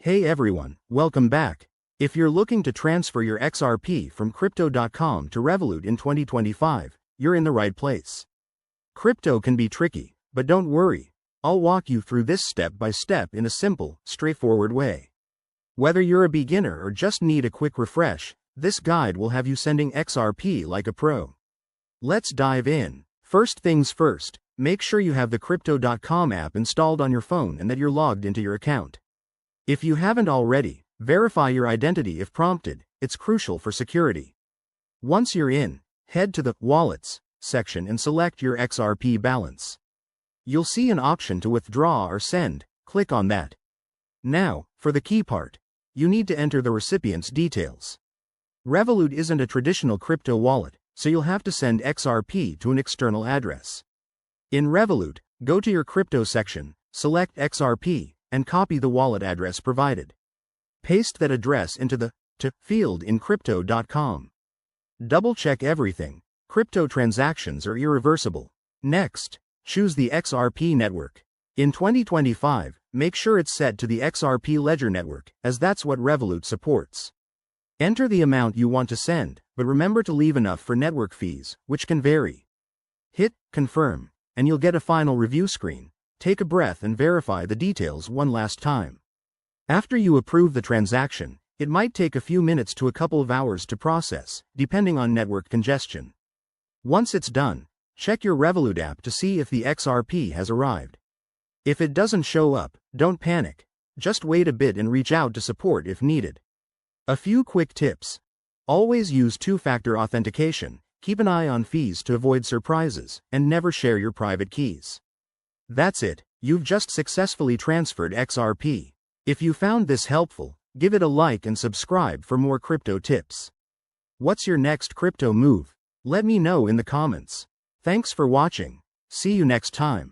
Hey everyone, welcome back. If you're looking to transfer your XRP from Crypto.com to Revolut in 2025, you're in the right place. Crypto can be tricky, but don't worry. I'll walk you through this step by step in a simple, straightforward way. Whether you're a beginner or just need a quick refresh, this guide will have you sending XRP like a pro. Let's dive in. First things first, make sure you have the Crypto.com app installed on your phone and that you're logged into your account. If you haven't already, verify your identity if prompted, it's crucial for security. Once you're in, head to the Wallets section and select your XRP balance. You'll see an option to withdraw or send, click on that. Now, for the key part, you need to enter the recipient's details. Revolut isn't a traditional crypto wallet, so you'll have to send XRP to an external address. In Revolut, go to your crypto section, select XRP, and copy the wallet address provided. Paste that address into the to field in Crypto.com. Double-check everything. Crypto transactions are irreversible. Next, choose the XRP network. In 2025, make sure it's set to the XRP Ledger network, as that's what Revolut supports. Enter the amount you want to send, but remember to leave enough for network fees, which can vary. Hit Confirm, and you'll get a final review screen. Take a breath and verify the details one last time. After you approve the transaction, it might take a few minutes to a couple of hours to process, depending on network congestion. Once it's done, check your Revolut app to see if the XRP has arrived. If it doesn't show up, don't panic. Just wait a bit and reach out to support if needed. A few quick tips. Always use two-factor authentication, keep an eye on fees to avoid surprises, and never share your private keys. That's it, you've just successfully transferred XRP. If you found this helpful, give it a like and subscribe for more crypto tips. What's your next crypto move? Let me know in the comments. Thanks for watching. See you next time.